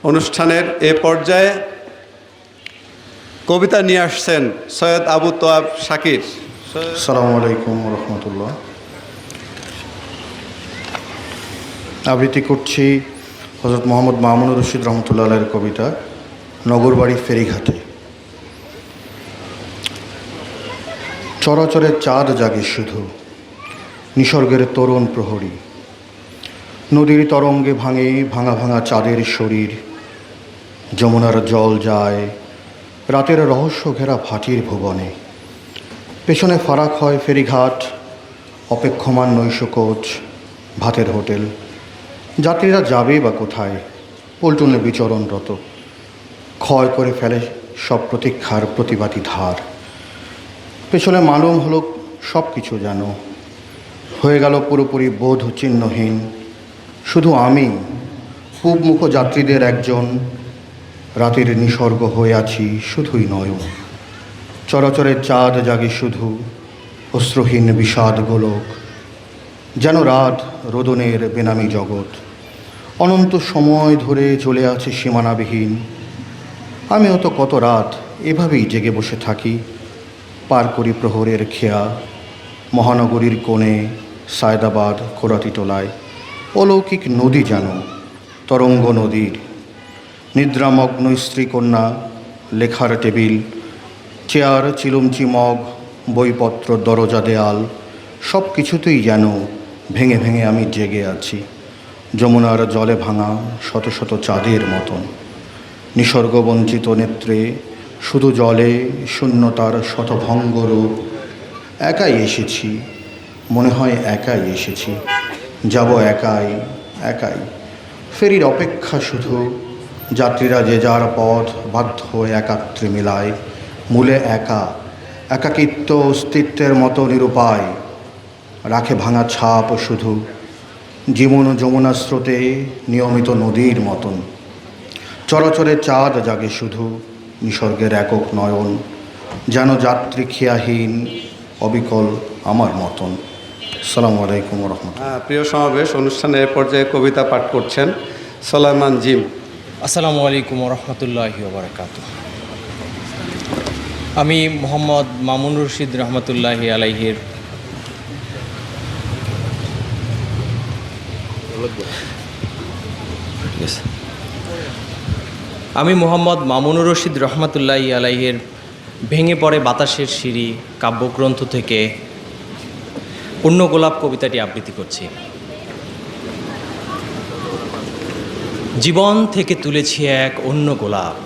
অনুষ্ঠানের এ পর্যায়ে কবিতা নিয়ে আসছেন সৈয়দ আবু তোয়াব শাকির। আসসালামু আলাইকুম রহমতুল্লাহ। আবৃত্তি করছি হযরত মোহাম্মদ মামুনুর রশিদ রহমতুল্লাহ আলাইহির কবিতা নগরবাড়ি ফেরিঘাটে। চরাচরে চাঁদ জাগে শুধু, নিসর্গের তরুণ প্রহরী। নদীর তরঙ্গে ভাঙে ভাঙা ভাঙা চাঁদের শরীর। যমুনার জল যায় রাতের রহস্য ঘেরা ভাটির ভুবনে। পেছনে ফারাক হয় ফেরিঘাট, অপেক্ষমান নৈশ কোচ, ভাতের হোটেল। যাত্রীরা যাবে বা কোথায়, পল্টনে বিচরণরত। ক্ষয় করে ফেলে সব প্রতীক্ষার প্রতিবাদী ধার। পেছনে মালুম হলো সব কিছু যেন হয়ে গেল পুরোপুরি বোধ চিহ্নহীন। শুধু আমি পূবমুখ যাত্রীদের একজন, রাতের নিসর্গ হয়ে আছি শুধুই নয়ন। চরাচরের চাঁদ জাগে শুধু, অশ্রুহীন বিষাদ গোলক। যেন রাত রোদনের বেনামি জগৎ, অনন্ত সময় ধরে চলে আছে সীমানাবিহীন। আমিও তো কত রাত এভাবেই জেগে বসে থাকি, পার করি প্রহরের খেয়া। মহানগরীর কোণে সায়দাবাদ কোরাতিটোলায় অলৌকিক নদী যেন তরঙ্গ নদীর। নিদ্রামগ্ন স্ত্রীকন্যা, লেখার টেবিল, চেয়ার, চিলুমচি মগ, বইপত্র, দরজা দেয়াল, সব কিছুতেই যেন ভেঙে ভেঙে আমি জেগে আছি, যমুনার জলে ভাঙা শত শত চাঁদের মতন। নিসর্গবঞ্চিত নেত্রে শুধু জলে শূন্যতার শতভঙ্গ রূপ। একাই এসেছি, মনে হয় একাই এসেছি, যাব একাই একাই। ফেরির অপেক্ষা শুধু, যাত্রীরা যে যার পথ বাধ্য হয়ে একাত্রে মিলায়। মূলে একা, একাকিত্ব অস্তিত্বের মতো নিরুপায়। রাখে ভাঙা ছাপ শুধু, জীবন যমুনা স্রোতে নিয়মিত নদীর মতন। চরাচরে চাঁদ জাগে শুধু, নিসর্গের একক নয়ন। যেন যাত্রী খেয়াহীন অবিকল আমার মতন। আসসালামু আলাইকুম রহমতুল্লাহ। প্রিয় সমাবেশ, অনুষ্ঠানের এ পর্যায়ে কবিতা পাঠ করছেন সোলাইমান জিম। আসসালামু আলাইকুম রহমতুল্লাহি ওয়া বারাকাতুহু। আমি মোহাম্মদ মামুনুর রশিদ রহমতুল্লাহি আলাইহির ভেঙে পড়ে বাতাসের সিঁড়ি কাব্যগ্রন্থ থেকে পূর্ণ গোলাপ কবিতাটি আবৃত্তি করছি। জীবন থেকে তুলেছি এক অন্য গোলাপ,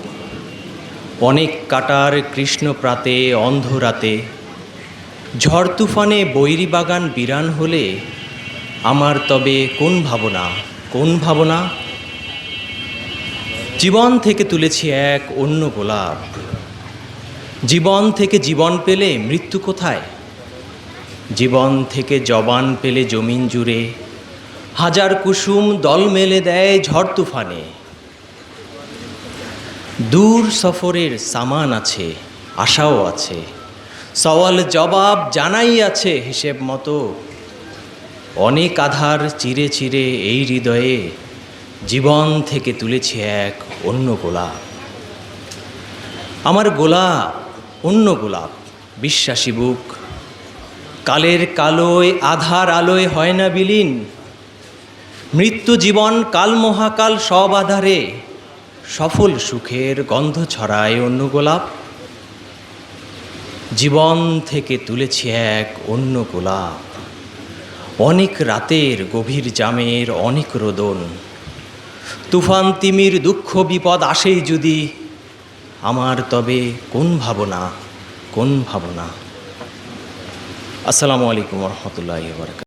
অনেক কাটার কৃষ্ণ প্রাতে অন্ধ রাতে। ঝড় তুফানে বৈরী বাগান বিরান হলে আমার তবে কোন ভাবনা, কোন ভাবনা। জীবন থেকে তুলেছি এক অন্য গোলাপ, জীবন থেকে জীবন পেলে মৃত্যু কোথায়। জীবন থেকে জবান পেলে জমিন জুড়ে হাজার কুসুম দল মেলে দেয় ঝড় তুফানে। দূর সফরের সামান আছে, আশাও আছে, সওয়াল জবাব জানাই আছে হিসেব মতো। অনেক আধার চিরে চিরে এই হৃদয়ে জীবন থেকে তুলেছি এক অন্য গোলাপ। আমার গোলাপ অন্য গোলাপ, বিশ্বাসী বুক। কালের কালোয় আধার আলোয় হয় না বিলীন। মৃত্যু জীবন কাল মহাকাল সব আধারে সফল সুখের গন্ধ ছড়ায় অন্য গোলাপ। জীবন থেকে তুলেছি এক অন্য গোলাপ, অনেক রাতের গভীর জামের অনেক রোদন। তুফান তিমির দুঃখ বিপদ আসেই যদি, আমার তবে কোন ভাবনা, কোন ভাবনা। আসসালামু আলাইকুম রহমতুল্লাহি ওয়া বারাকাতুহু।